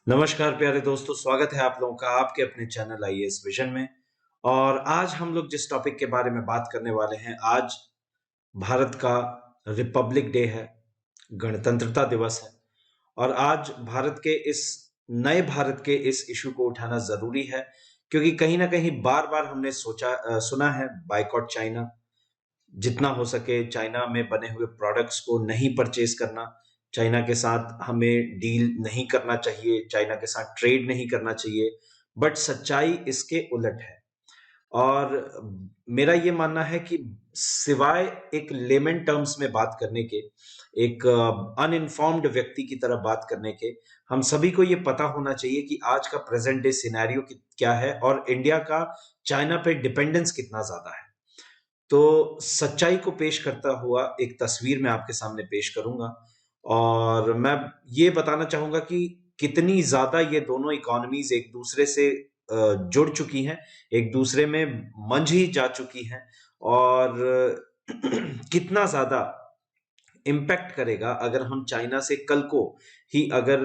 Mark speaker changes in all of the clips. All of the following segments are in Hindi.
Speaker 1: नमस्कार प्यारे दोस्तों, स्वागत है आप लोगों का आपके अपने चैनल आईएएस विजन में। और आज हम लोग जिस टॉपिक के बारे में बात करने वाले हैं, आज भारत का रिपब्लिक डे है, गणतंत्रता दिवस है। और आज भारत के इस इशू को उठाना जरूरी है, क्योंकि कहीं ना कहीं बार बार हमने सुना है बायकॉट चाइना। जितना हो सके चाइना में बने हुए प्रोडक्ट्स को नहीं परचेज करना, चाइना के साथ हमें डील नहीं करना चाहिए, चाइना के साथ ट्रेड नहीं करना चाहिए। बट सच्चाई इसके उलट है। और मेरा ये मानना है कि सिवाय एक लेमन टर्म्स में बात करने के, एक अनइन्फॉर्म्ड व्यक्ति की तरह बात करने के, हम सभी को ये पता होना चाहिए कि आज का प्रेजेंट डे सिनेरियो क्या है और इंडिया का चाइना पे डिपेंडेंस कितना ज्यादा है। तो सच्चाई को पेश करता हुआ एक तस्वीर मैं आपके सामने पेश करूंगा। और मैं ये बताना चाहूंगा कि कितनी ज्यादा ये दोनों इकोनॉमीज एक दूसरे से जुड़ चुकी हैं, एक दूसरे में मंझ ही जा चुकी हैं। और कितना ज्यादा इम्पैक्ट करेगा अगर हम चाइना से कल को ही अगर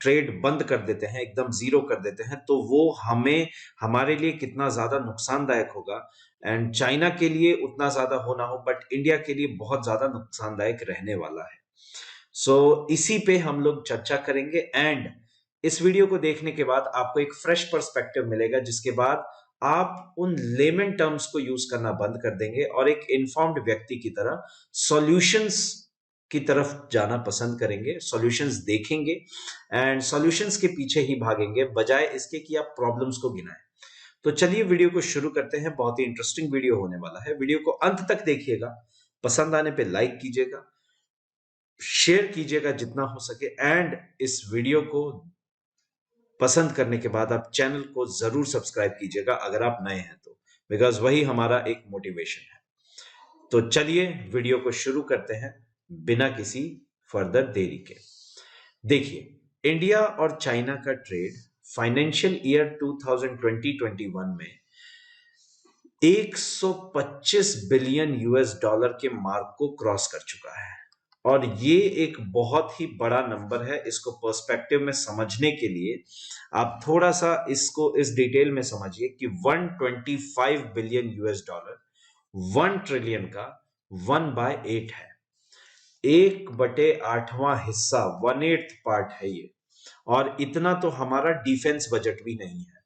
Speaker 1: ट्रेड बंद कर देते हैं, एकदम जीरो कर देते हैं, तो वो हमारे लिए कितना ज्यादा नुकसानदायक होगा। एंड चाइना के लिए उतना ज्यादा हो ना हो, बट इंडिया के लिए बहुत ज्यादा नुकसानदायक रहने वाला है। इसी पे हम लोग चर्चा करेंगे। एंड इस वीडियो को देखने के बाद आपको एक फ्रेश पर्सपेक्टिव मिलेगा, जिसके बाद आप उन लेमन टर्म्स को यूज करना बंद कर देंगे और एक इन्फॉर्म्ड व्यक्ति की तरह सॉल्यूशंस की तरफ जाना पसंद करेंगे, सॉल्यूशंस देखेंगे एंड सॉल्यूशंस के पीछे ही भागेंगे, बजाय इसके कि आप प्रॉब्लम्स को गिनाएं। तो चलिए वीडियो को शुरू करते हैं। बहुत ही इंटरेस्टिंग वीडियो होने वाला है। वीडियो को अंत तक देखिएगा, पसंद आने पे लाइक कीजिएगा, शेयर कीजिएगा जितना हो सके। एंड इस वीडियो को पसंद करने के बाद आप चैनल को जरूर सब्सक्राइब कीजिएगा अगर आप नए हैं तो, बिकॉज वही हमारा एक मोटिवेशन है। तो चलिए वीडियो को शुरू करते हैं बिना किसी फर्दर देरी के। देखिए, इंडिया और चाइना का ट्रेड फाइनेंशियल ईयर 2020-21 में 125 बिलियन यूएस डॉलर के मार्क को क्रॉस कर चुका है। और ये एक बहुत ही बड़ा नंबर है। इसको पर्सपेक्टिव में समझने के लिए आप थोड़ा सा इसको इस डिटेल में समझिए कि 125 बिलियन यूएस डॉलर 1 ट्रिलियन का 1/8 है। 1/8वां हिस्सा, 1/8 पार्ट है ये। और इतना तो हमारा डिफेंस बजट भी नहीं है।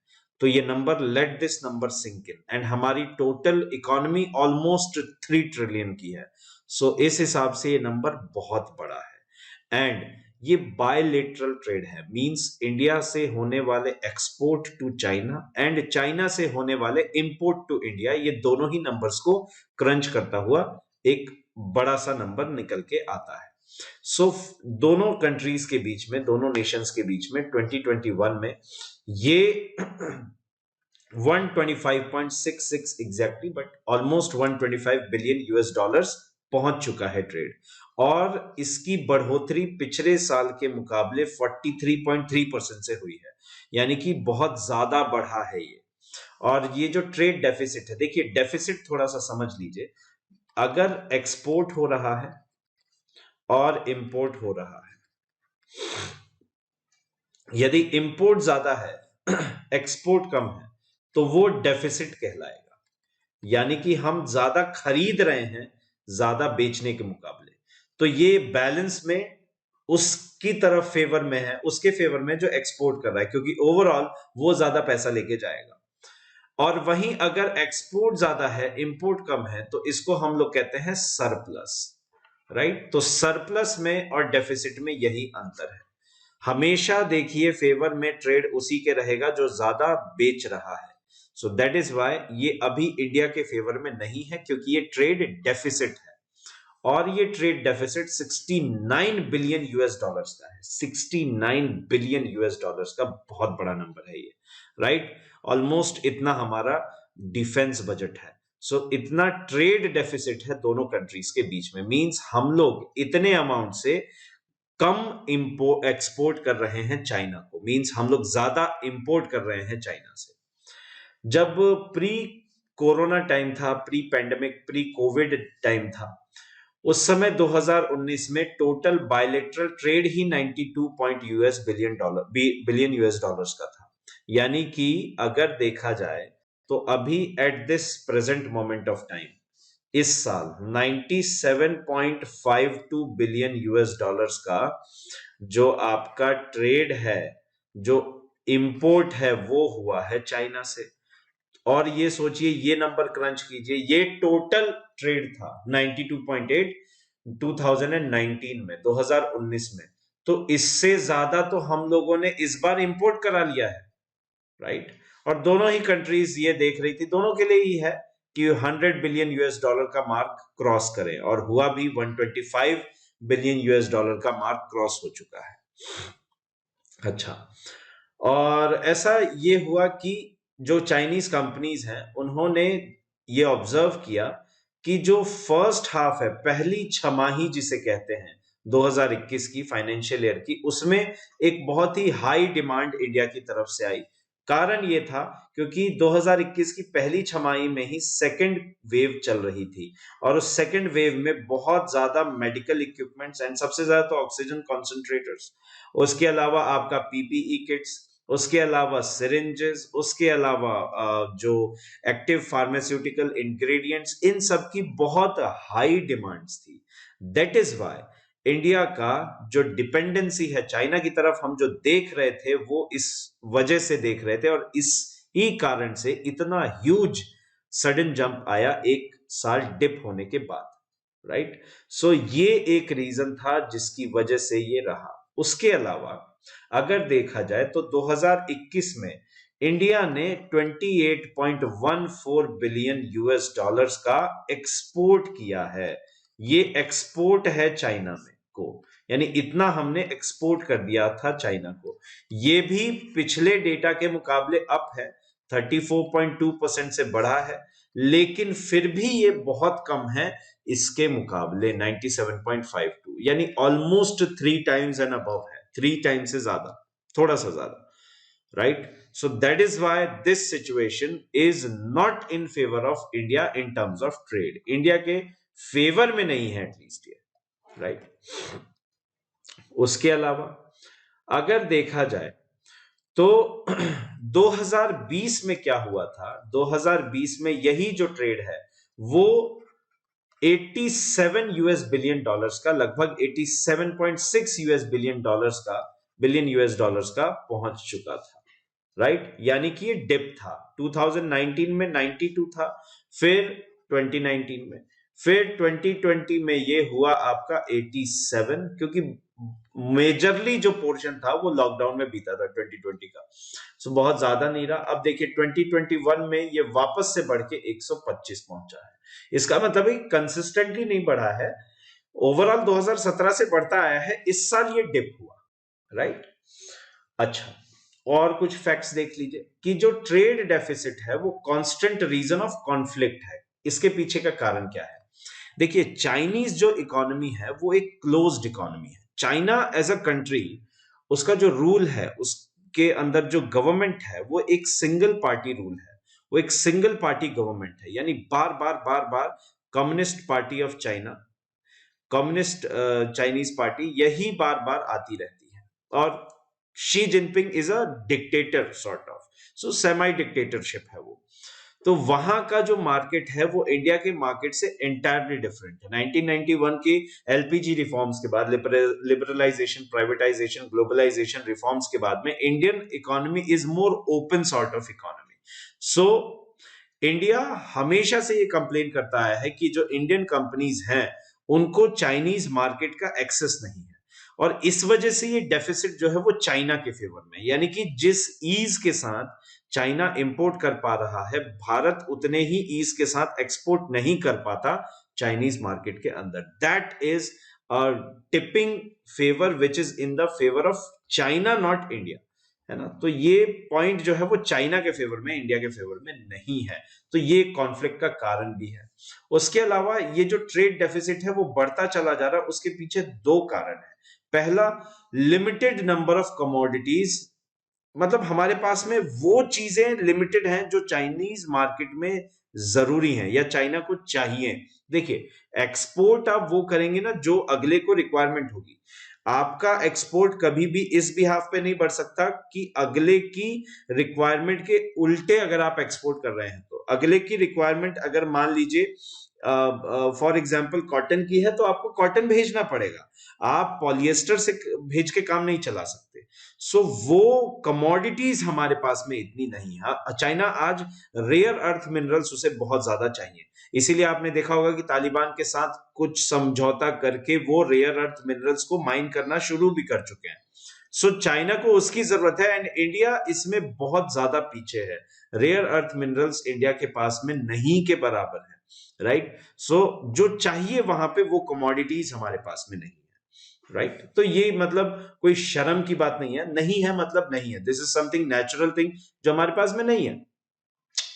Speaker 1: तो ये number, let this number sink in. And हमारी टोटल इकोनॉमी ऑलमोस्ट 3 ट्रिलियन की है। इस हिसाब से ये नंबर बहुत बड़ा है। एंड ये बायलेटरल ट्रेड है, मींस इंडिया से होने वाले export to China and China से होने वाले इंपोर्ट टू इंडिया, ये दोनों ही नंबर्स को क्रंच करता हुआ एक बड़ा सा नंबर निकल के आता है। दोनों कंट्रीज के बीच में, दोनों नेशंस के बीच में 2021 में ये 125.66 exactly, but almost 125 billion US dollars पहुंच चुका है ट्रेड। और इसकी बढ़ोतरी पिछले साल के मुकाबले 43.3% से हुई है, यानी कि बहुत ज्यादा बढ़ा है ये। और ये जो ट्रेड डेफिसिट है, देखिए डेफिसिट थोड़ा सा समझ लीजिए। अगर एक्सपोर्ट हो रहा है और इंपोर्ट हो रहा है, यदि इंपोर्ट ज्यादा है एक्सपोर्ट कम है, तो वो डेफिसिट कहलाएगा। यानी कि हम ज्यादा खरीद रहे हैं ज्यादा बेचने के मुकाबले। तो ये बैलेंस में उसकी तरफ फेवर में है, उसके फेवर में जो एक्सपोर्ट कर रहा है, क्योंकि ओवरऑल वो ज्यादा पैसा लेके जाएगा। और वहीं अगर एक्सपोर्ट ज्यादा है इंपोर्ट कम है, तो इसको हम लोग कहते हैं सरप्लस। राइट? तो सरप्लस में और डेफिसिट में यही अंतर है। हमेशा देखिए फेवर में ट्रेड उसी के रहेगा जो ज्यादा बेच रहा है। दैट इज वाई ये अभी इंडिया के फेवर में नहीं है, क्योंकि ये ट्रेड डेफिसिट है। और ये trade deficit 69 billion US dollars का है। 69 बिलियन यूएस डॉलर्स का बहुत बड़ा नंबर है ये। राइट? ऑलमोस्ट इतना हमारा डिफेंस बजट है। इतना ट्रेड डेफिसिट है दोनों कंट्रीज के बीच में, मींस हम लोग इतने अमाउंट से कम इंपोर्ट एक्सपोर्ट कर रहे हैं चाइना को, मींस हम लोग ज्यादा इंपोर्ट कर रहे हैं चाइना से। जब प्री कोरोना टाइम था, pre pandemic, pre Covid time था, उस समय 2019 में टोटल बायलेटरल ट्रेड ही 92 पॉइंट बिलियन यूएस डॉलर्स का था। यानी कि अगर देखा जाए तो अभी at this present moment of time इस साल 97.52 बिलियन यूएस डॉलर्स का जो आपका ट्रेड है, जो इंपोर्ट है, वो हुआ है चाइना से। और ये सोचिए, ये नंबर क्रंच कीजिए, ये टोटल ट्रेड था 92.8 2019 में, 2019 में। तो इससे ज्यादा तो हम लोगों ने इस बार इंपोर्ट करा लिया है, राइट। और दोनों ही कंट्रीज ये देख रही थी, दोनों के लिए ही है कि 100 बिलियन यूएस डॉलर का मार्क क्रॉस करें, और हुआ भी 125 बिलियन यूएस डॉलर का मार्क क्रॉस हो चुका है। अच्छा, और ऐसा ये हुआ कि जो चाइनीज कंपनीज हैं उन्होंने ये ऑब्जर्व किया कि जो फर्स्ट हाफ है, पहली छमाही जिसे कहते हैं 2021 की फाइनेंशियल ईयर की, उसमें एक बहुत ही हाई डिमांड इंडिया की तरफ से आई। कारण ये था क्योंकि 2021 की पहली छमाही में ही सेकेंड वेव चल रही थी, और उस सेकेंड वेव में बहुत ज्यादा मेडिकल इक्विपमेंट्स एंड सबसे ज्यादा तो ऑक्सीजन कॉन्सेंट्रेटर्स, उसके अलावा आपका पीपीई किट्स, उसके अलावा सिरिंजेस, उसके अलावा जो एक्टिव फार्मास्यूटिकल इंग्रेडिएंट्स, इन सब की बहुत हाई डिमांड्स थी। दैट इज वाई इंडिया का जो डिपेंडेंसी है चाइना की तरफ हम जो देख रहे थे, वो इस वजह से देख रहे थे, और इस ही कारण से इतना ह्यूज सडन जंप आया एक साल डिप होने के बाद, राइट। सो ये एक रीजन था जिसकी वजह से ये रहा। उसके अलावा अगर देखा जाए तो 2021 में इंडिया ने 28.14 बिलियन यूएस डॉलर्स का एक्सपोर्ट किया है। ये एक्सपोर्ट है चाइना में को, यानी इतना हमने एक्सपोर्ट कर दिया था चाइना को। ये भी पिछले डेटा के मुकाबले अप है, 34.2% से बढ़ा है, लेकिन फिर भी ये बहुत कम है इसके मुकाबले 97.52, यानी ऑलमोस्ट 3 टाइम्स एंड अबव है, 3 टाइम्स से ज्यादा, थोड़ा सा ज्यादा, right. So that is why this situation is not in favour of India in terms of trade. India के फेवर में नहीं है एटलीस्ट ये, राइट। उसके अलावा अगर देखा जाए तो 2020 में क्या हुआ था, 2020 में यही जो ट्रेड है वो 87 यूएस बिलियन डॉलर्स का, लगभग 87.6 बिलियन यूएस डॉलर्स का पहुंच चुका था, राइट। यानी कि ये डिप था। 2019 में 92 था, फिर 2019 में, फिर 2020 में ये हुआ आपका 87, क्योंकि मेजरली जो पोर्शन था वो लॉकडाउन में बीता था 2020 का, सो बहुत ज्यादा नहीं रहा। अब देखिए 2021 में ये वापस से बढ़ के 125 पहुंचा है। इसका मतलब है कंसिस्टेंटली नहीं बढ़ा है, ओवरऑल 2017 से बढ़ता आया है, इस साल ये डिप हुआ, राइट। अच्छा, और कुछ फैक्ट्स देख लीजिए कि जो ट्रेड डेफिसिट है वो कांस्टेंट रीजन ऑफ कॉन्फ्लिक्ट है। इसके पीछे का कारण क्या है? देखिए, चाइनीज जो इकोनॉमी है वो एक क्लोज्ड इकोनॉमी है। चाइना एज अ कंट्री, उसका जो रूल है, उसके अंदर जो गवर्नमेंट है वो एक सिंगल पार्टी रूल है, वो एक सिंगल पार्टी गवर्नमेंट है। यानी बार बार communist party of China, communist Chinese party, यही बार बार आती रहती है। और Xi Jinping is a dictator sort of, so semi dictatorship है वो। तो वहां का जो मार्केट है वो इंडिया के मार्केट से एंटायरली डिफरेंट है। 1991 की एलपीजी रिफॉर्म्स के बाद, लिबरलाइजेशन, प्राइवेटाइजेशन, ग्लोबलाइजेशन रिफॉर्म्स के बाद में Indian economy is more open sort of economy. So India हमेशा से ये कंप्लेन करता आया है कि जो इंडियन कंपनीज हैं उनको चाइनीज मार्केट का एक्सेस नहीं है, और इस वजह से ये डेफिसिट जो है वो चाइना के फेवर में, यानी कि जिस ईज के साथ चाइना इंपोर्ट कर पा रहा है, भारत उतने ही ईज के साथ एक्सपोर्ट नहीं कर पाता चाइनीज मार्केट के अंदर। That is a tipping favour which is in the favour of China, not India, है ना। तो ये पॉइंट जो है वो चाइना के फेवर में, इंडिया के फेवर में नहीं है। तो ये कॉन्फ्लिक्ट का कारण भी है। उसके अलावा ये जो ट्रेड डेफिसिट है वो बढ़ता चला जा रहा है, उसके पीछे 2 कारण है। पहला, लिमिटेड नंबर ऑफ कमोडिटीज मतलब हमारे पास में वो चीजें लिमिटेड हैं जो चाइनीज मार्केट में जरूरी हैं या चाइना को चाहिए। देखिए, एक्सपोर्ट आप वो करेंगे ना जो अगले को रिक्वायरमेंट होगी। आपका एक्सपोर्ट कभी भी इस बिहाफ पे नहीं बढ़ सकता कि अगले की रिक्वायरमेंट के उल्टे अगर आप एक्सपोर्ट कर रहे हैं तो अगले की रिक्वायरमेंट अगर मान लीजिए फॉर एग्जांपल कॉटन की है तो आपको कॉटन भेजना पड़ेगा, आप पॉलिएस्टर से भेज के काम नहीं चला सकते। सो वो कमोडिटीज हमारे पास में इतनी नहीं है। चाइना आज रेयर अर्थ मिनरल्स उसे बहुत ज्यादा चाहिए, इसीलिए आपने देखा होगा कि तालिबान के साथ कुछ समझौता करके वो रेयर अर्थ मिनरल्स को माइन करना शुरू भी कर चुके हैं। सो चाइना को उसकी जरूरत है एंड इंडिया इसमें बहुत ज्यादा पीछे है। रेयर अर्थ मिनरल्स इंडिया के पास में नहीं के बराबर है, राइट। सो जो चाहिए वहां पे वो कमोडिटीज हमारे पास में नहीं है, राइट। तो ये मतलब कोई शर्म की बात नहीं है, नहीं है मतलब नहीं है, this is something natural thing जो हमारे पास में नहीं है।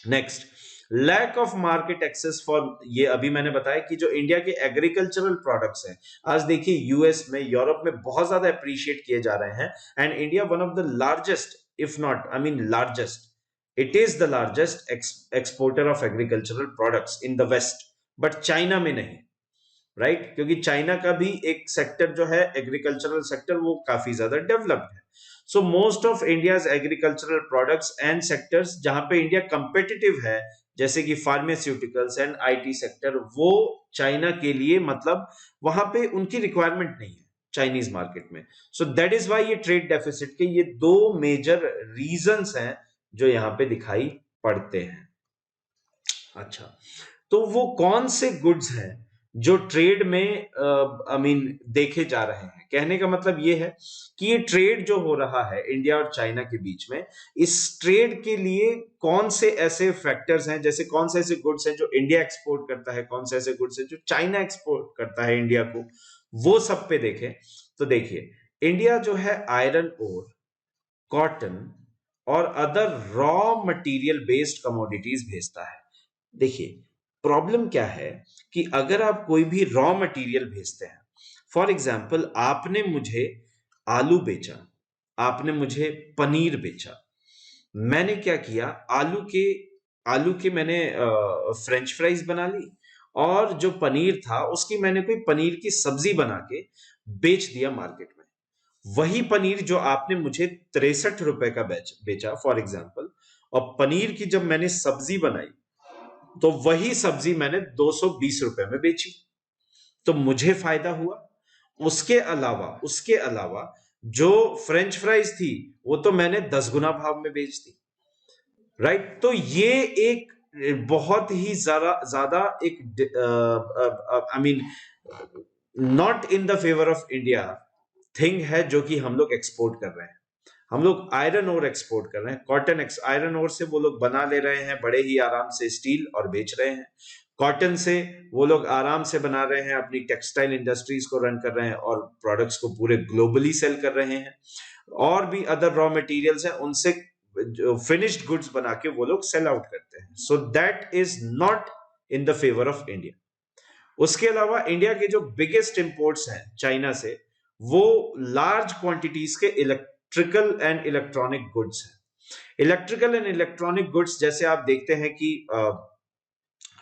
Speaker 1: Next, lack of market access for, ये अभी मैंने बताया कि जो इंडिया के एग्रीकल्चरल प्रोडक्ट्स हैं, आज देखिए यूएस में, यूरोप में बहुत ज्यादा अप्रिशिएट किए जा रहे हैं and India one of the largest, if not I mean largest, it is the largest exporter of agricultural products in the west, but China में नहीं, राइट। क्योंकि चाइना का भी एक सेक्टर जो है एग्रीकल्चरल सेक्टर वो काफी ज्यादा डेवलप्ड है। So most of India's agricultural products and sectors जहां पे इंडिया कंपेटिटिव है, जैसे कि फार्मास्यूटिकल्स एंड आईटी सेक्टर, वो चाइना के लिए मतलब वहां पे उनकी रिक्वायरमेंट नहीं है चाइनीज मार्केट में। सो दैट इज वाई ये ट्रेड डेफिसिट के ये दो मेजर रीजंस हैं जो यहाँ पे दिखाई पड़ते हैं। अच्छा, तो वो कौन से गुड्स हैं जो ट्रेड में आई मीन देखे जा रहे हैं? कहने का मतलब ये है कि ये ट्रेड जो हो रहा है इंडिया और चाइना के बीच में, इस ट्रेड के लिए कौन से ऐसे फैक्टर्स हैं, जैसे कौन से ऐसे गुड्स हैं जो इंडिया एक्सपोर्ट करता है, कौन से ऐसे गुड्स हैं जो चाइना एक्सपोर्ट करता है इंडिया को, वो सब पे देखें। तो देखिए, इंडिया जो है आयरन ओर, कॉटन और other raw material based commodities भेजता है। देखिए, प्रॉब्लम क्या है कि अगर आप कोई भी रॉ मटेरियल भेजते हैं, फॉर एग्जाम्पल आपने मुझे आलू बेचा, आपने मुझे पनीर बेचा, मैंने क्या किया, आलू के मैंने फ्रेंच फ्राइज बना ली और जो पनीर था उसकी मैंने कोई पनीर की सब्जी बना के बेच दिया मार्केट में। वही पनीर जो आपने मुझे 63 रुपए का बेचा फॉर एग्जाम्पल, और पनीर की जब मैंने सब्जी बनाई तो वही सब्जी मैंने 220 रुपए में बेची, तो मुझे फायदा हुआ। उसके अलावा जो फ्रेंच फ्राइज थी वो तो मैंने 10 गुना भाव में बेच दी, राइट। तो ये एक बहुत ही ज्यादा ज्यादा एक I mean not in the favour of India thing है जो कि हम लोग एक्सपोर्ट कर रहे हैं। हम लोग आयरन ओर एक्सपोर्ट कर रहे हैं, कॉटन आयरन ओर से वो लोग बना ले रहे हैं बड़े ही आराम से स्टील और बेच रहे हैं। कॉटन से वो लोग आराम से बना रहे हैं, अपनी टेक्सटाइल इंडस्ट्रीज को रन कर रहे हैं और प्रोडक्ट्स को पूरे ग्लोबली सेल कर रहे हैं। और भी अदर रॉ मटेरियल्स हैं, उनसे फिनिश्ड गुड्स बना के वो लोग सेल आउट करते हैं। सो that is not in the favour of India. उसके अलावा इंडिया के जो बिगेस्ट इंपोर्ट्स हैं चाइना से, वो लार्ज क्वांटिटीज के इलेक्ट्रिकल एंड इलेक्ट्रॉनिक गुड्स हैं। इलेक्ट्रिकल एंड इलेक्ट्रॉनिक गुड्स जैसे आप देखते हैं कि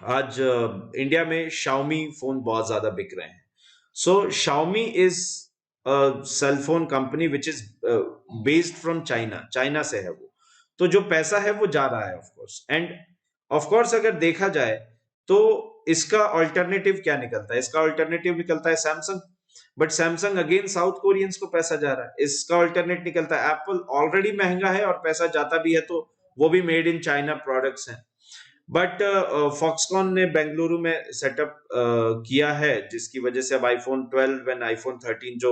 Speaker 1: आज इंडिया में शाओमी फोन बहुत ज्यादा बिक रहे हैं। So Xiaomi is cell phone company which is based from China से है वो। तो जो पैसा है वो जा रहा है of course, end of course अगर देखा जाए तो इसका अल्टरनेटिव क्या निकलता है? इसका अल्टरनेटिव निकलता है Samsung, but Samsung again south Koreans को पैसा जा रहा है। इसका अल्टरनेट निकलता है एप्पल, ऑलरेडी महंगा है और पैसा जाता भी है तो वो भी मेड इन चाइना प्रोडक्ट्स हैं। बट फॉक्सकॉन ने बेंगलुरु में सेटअप किया है, जिसकी वजह से अब आईफोन 12 एंड आईफोन 13 जो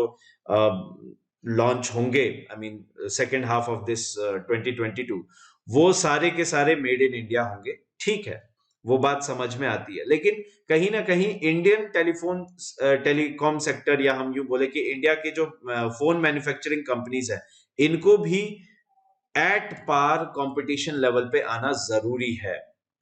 Speaker 1: लॉन्च होंगे, I mean second half of this 2022, वो सारे के सारे मेड इन इंडिया होंगे। ठीक है, वो बात समझ में आती है, लेकिन कहीं ना कहीं इंडियन टेलीकॉम सेक्टर, या हम यूं बोले कि इंडिया के जो फोन मैन्युफैक्चरिंग कंपनीज है, इनको भी एट पार कंपटीशन लेवल पे आना जरूरी है,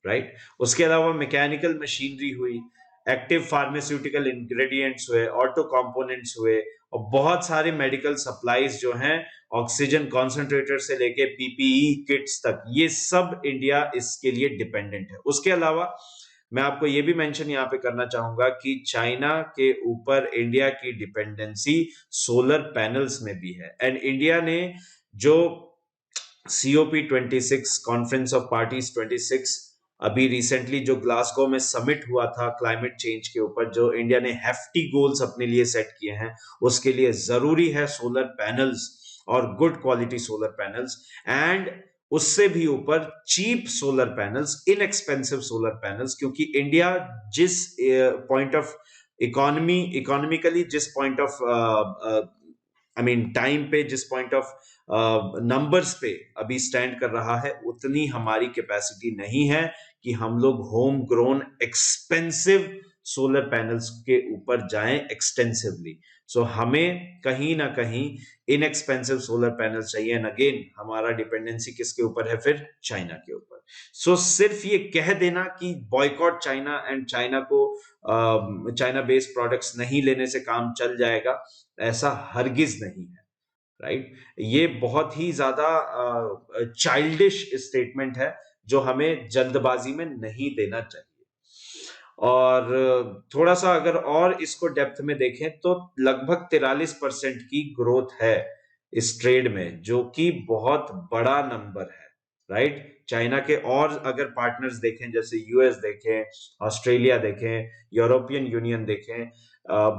Speaker 1: राइट। उसके अलावा मैकेनिकल मशीनरी हुई, एक्टिव फार्मास्यूटिकल इंग्रेडिएंट्स हुए, ऑटो कंपोनेंट्स हुए, और बहुत सारे मेडिकल सप्लाईज जो हैं ऑक्सीजन कॉन्सेंट्रेटर से लेके पीपीई किट्स तक, ये सब इंडिया इसके लिए डिपेंडेंट है। उसके अलावा मैं आपको ये भी मेंशन यहाँ पे करना चाहूंगा कि चाइना के ऊपर इंडिया की डिपेंडेंसी सोलर पैनल्स में भी है। एंड इंडिया ने जो COP26 कॉन्फ्रेंस ऑफ पार्टीज 26 अभी रिसेंटली जो ग्लासगो में समिट हुआ था क्लाइमेट चेंज के ऊपर, जो इंडिया ने हेफ्टी गोल्स अपने लिए सेट किए हैं, उसके लिए जरूरी है सोलर पैनल्स और good quality solar panels, and उससे भी ऊपर cheap solar panels, inexpensive solar panels. क्योंकि इंडिया जिस पॉइंट ऑफ इकोनॉमिकली जिस पॉइंट ऑफ टाइम पे, जिस पॉइंट ऑफ नंबर्स पे अभी स्टैंड कर रहा है, उतनी हमारी कैपेसिटी नहीं है कि हम लोग home grown expensive solar panels के ऊपर जाएं एक्सटेंसिवली। सो हमें कहीं ना कहीं इनएक्सपेंसिव सोलर पैनल्स चाहिए। एंड अगेन हमारा डिपेंडेंसी किसके ऊपर है? फिर चाइना के ऊपर। सो सिर्फ ये कह देना कि बॉयकॉट चाइना एंड चाइना को चाइना बेस्ड प्रोडक्ट्स नहीं लेने से काम चल जाएगा, ऐसा हरगिज नहीं है, राइट? ये बहुत ही ज्यादा चाइल्डिश स्टेटमेंट है जो हमें जल्दबाजी में नहीं देना चाहिए। और थोड़ा सा अगर और इसको डेप्थ में देखें तो लगभग 43% की ग्रोथ है इस ट्रेड में, जो कि बहुत बड़ा नंबर है, राइट? चाइना के और अगर पार्टनर्स देखें, जैसे यूएस देखें, ऑस्ट्रेलिया देखें, यूरोपियन यूनियन देखें,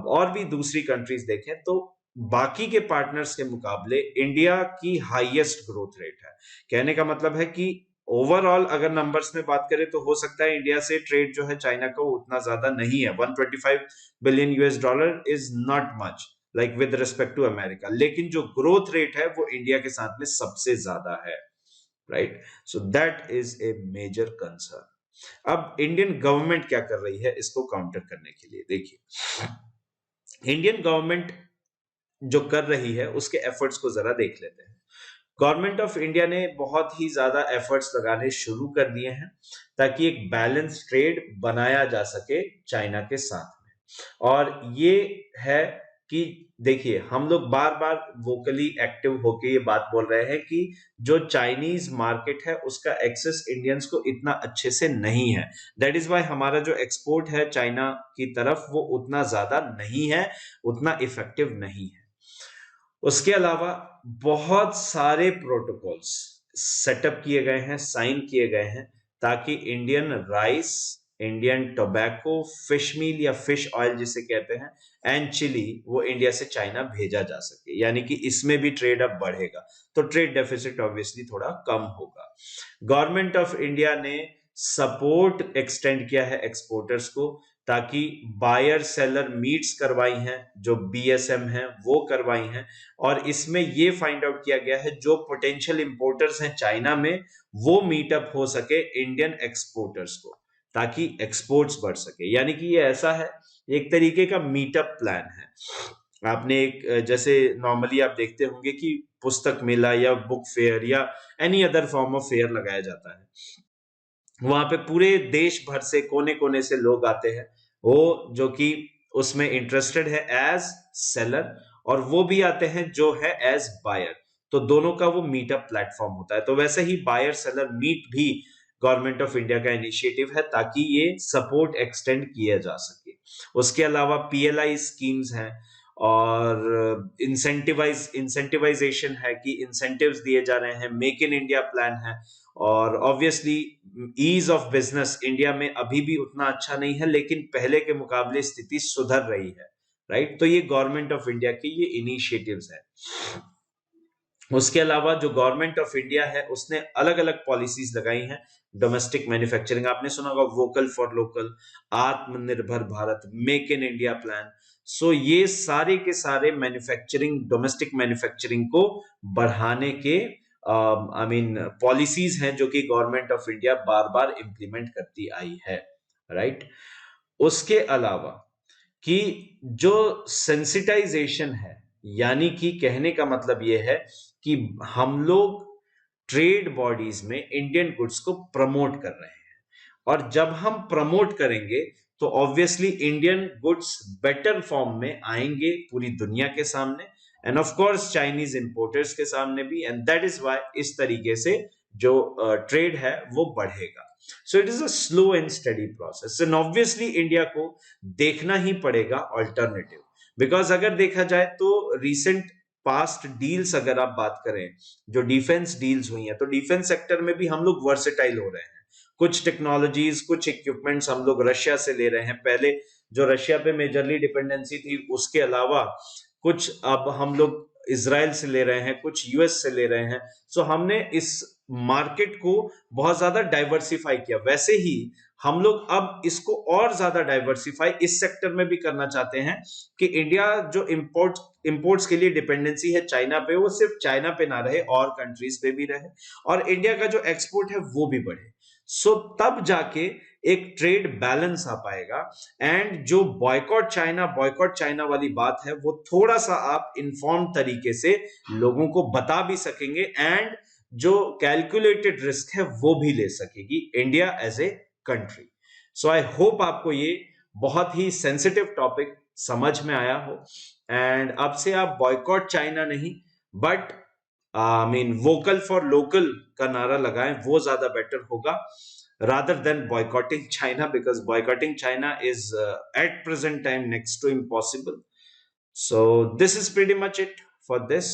Speaker 1: और भी दूसरी कंट्रीज देखें, तो बाकी के पार्टनर्स के मुकाबले इंडिया की हाईएस्ट ग्रोथ रेट है। कहने का मतलब है कि ओवरऑल अगर नंबर्स में बात करें तो हो सकता है इंडिया से ट्रेड जो है चाइना का उतना ज्यादा नहीं है। 125 billion US dollar is not much like with respect to America, लेकिन जो ग्रोथ रेट है वो इंडिया के साथ में सबसे ज्यादा है, right? So that is a major concern. अब इंडियन गवर्नमेंट क्या कर रही है इसको काउंटर करने के लिए? देखिए, इंडियन गवर्नमेंट जो कर रही है उसके एफर्ट्स को जरा देख लेते हैं। गवर्नमेंट ऑफ इंडिया ने बहुत ही ज्यादा एफर्ट्स लगाने शुरू कर दिए हैं ताकि एक बैलेंस ट्रेड बनाया जा सके चाइना के साथ में। और ये है कि देखिए, हम लोग बार बार वोकली एक्टिव होके ये बात बोल रहे हैं कि जो चाइनीज मार्केट है उसका एक्सेस इंडियंस को इतना अच्छे से नहीं है। दैट इज वाई हमारा जो एक्सपोर्ट है चाइना की तरफ वो उतना ज्यादा नहीं है, उतना इफेक्टिव नहीं है। उसके अलावा बहुत सारे प्रोटोकॉल्स सेटअप किए गए हैं, साइन किए गए हैं, ताकि Indian rice, Indian tobacco, fish meal या फिश ऑयल जिसे कहते हैं, एंड चिली, वो इंडिया से चाइना भेजा जा सके। यानी कि इसमें भी ट्रेड अब बढ़ेगा, तो ट्रेड डेफिसिट ऑब्वियसली थोड़ा कम होगा। गवर्नमेंट ऑफ इंडिया ने सपोर्ट एक्सटेंड किया है एक्सपोर्टर्स को, ताकि बायर सेलर मीट्स करवाई हैं, जो BSM हैं वो करवाई हैं, और इसमें ये फाइंड आउट किया गया है जो पोटेंशियल इंपोर्टर्स हैं चाइना में, वो मीटअप हो सके इंडियन एक्सपोर्टर्स को, ताकि एक्सपोर्ट्स बढ़ सके। यानी कि ये ऐसा है, एक तरीके का मीटअप प्लान है। आपने एक, जैसे नॉर्मली आप देखते होंगे कि पुस्तक मेला या बुक फेयर या any other form of fair लगाया जाता है, वहां पे पूरे देश भर से, कोने कोने से लोग आते हैं, वो जो कि उसमें इंटरेस्टेड है एज सेलर, और वो भी आते हैं जो है एज बायर। तो दोनों का वो मीटअप प्लेटफॉर्म होता है। तो वैसे ही बायर सेलर मीट भी गवर्नमेंट ऑफ इंडिया का इनिशिएटिव है, ताकि ये सपोर्ट एक्सटेंड किया जा सके। उसके अलावा PLI स्कीम्स हैं, और इंसेंटिवाइजेशन है कि इंसेंटिव्स दिए जा रहे हैं, मेक इन इंडिया प्लान है, और obviously ease of business India में अभी भी उतना अच्छा नहीं है, लेकिन पहले के मुकाबले स्थिति सुधर रही है, राइट? तो ये गवर्नमेंट ऑफ इंडिया के ये इनिशिएटिव्स हैं। उसके अलावा जो गवर्नमेंट ऑफ इंडिया है उसने अलग अलग पॉलिसीज लगाई हैं। डोमेस्टिक मैन्युफैक्चरिंग, आपने सुना होगा vocal for local, Atmanirbhar Bharat, make in India plan. सो ये सारे के सारे मैन्युफैक्चरिंग, डोमेस्टिक मैन्युफैक्चरिंग को बढ़ाने के पॉलिसीज हैं जो कि government of India bar bar implement करती आई है, राइट? उसके अलावा कि जो सेंसिटाइजेशन है, यानी कि कहने का मतलब यह है कि हम लोग ट्रेड बॉडीज में इंडियन गुड्स को प्रमोट कर रहे हैं, और जब हम प्रमोट करेंगे तो obviously Indian goods better form में आएंगे पूरी दुनिया के सामने, end of course Chinese importers के सामने भी, एंड दैट इज व्हाई इस तरीके से जो ट्रेड है वो बढ़ेगा. So it is a slow and study process, and obviously India को देखना ही पड़ेगा ऑल्टरनेटिव. बिकॉज अगर देखा जाए तो रिसेंट पास्ट डील्स अगर आप बात करें, जो डिफेंस डील्स हुई हैं, तो डिफेंस सेक्टर में भी हम लोग वर्सेटाइल हो रहे हैं. कुछ टेक्नोलॉजीज, कुछ इक्विपमेंट्स हम लोग रशिया से ले रहे हैं. पहले जो रशिया पे मेजरली डिपेंडेंसी थी, उसके अलावा कुछ अब हम लोग इजराइल से ले रहे हैं, कुछ यूएस से ले रहे हैं. सो हमने इस मार्केट को बहुत ज्यादा डाइवर्सिफाई किया. वैसे ही हम लोग अब इसको और ज्यादा डाइवर्सिफाई इस सेक्टर में भी करना चाहते हैं कि इंडिया जो इंपोर्ट्स के लिए डिपेंडेंसी है चाइना पे, वो सिर्फ चाइना पे ना रहे, और कंट्रीज पे भी रहे, और इंडिया का जो एक्सपोर्ट है वो भी बढ़े. सो तब जाके एक ट्रेड बैलेंस आ पाएगा. एंड जो बॉयकॉट चाइना वाली बात है, वो थोड़ा सा आप इन्फॉर्म तरीके से लोगों को बता भी सकेंगे, एंड जो कैलकुलेटेड रिस्क है वो भी ले सकेगी India as a country. So I hope आपको ये बहुत ही सेंसिटिव टॉपिक समझ में आया हो, एंड अब से आप बॉयकॉट चाइना नहीं, but I mean vocal for local का नारा लगाएं, वो ज्यादा बेटर होगा rather than boycotting China, because boycotting China is at present time next to impossible. So this is pretty much it for this.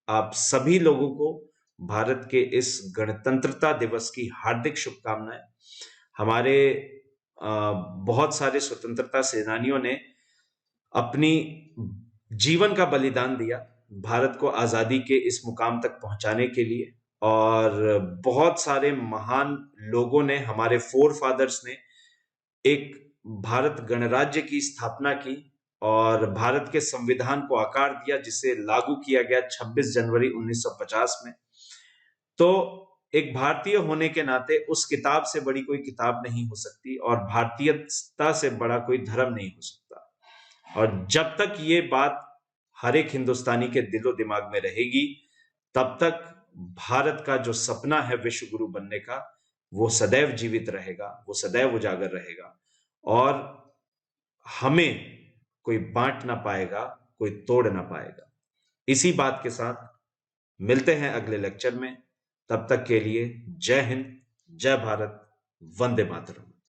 Speaker 1: आप सभी लोगों को भारत के इस गणतंत्रता दिवस की हार्दिक शुभकामनाएं. हमारे बहुत सारे स्वतंत्रता सेनानियों ने अपनी जीवन का बलिदान दिया भारत को आजादी के इस मुकाम तक पहुंचाने के लिए, और बहुत सारे महान लोगों ने, हमारे फोर फादर्स ने एक भारत गणराज्य की स्थापना की और भारत के संविधान को आकार दिया, जिसे लागू किया गया 26 जनवरी 1950 में. तो एक भारतीय होने के नाते उस किताब से बड़ी कोई किताब नहीं हो सकती, और भारतीयता से बड़ा कोई धर्म नहीं हो सकता. और जब तक ये बात हर एक हिंदुस्तानी के दिलो दिमाग में रहेगी, तब तक भारत का जो सपना है विश्व गुरु बनने का, वो सदैव जीवित रहेगा, वो सदैव उजागर रहेगा, और हमें कोई बांट ना पाएगा, कोई तोड़ ना पाएगा. इसी बात के साथ मिलते हैं अगले लेक्चर में. तब तक के लिए जय हिंद, जय भारत, वंदे मातरम.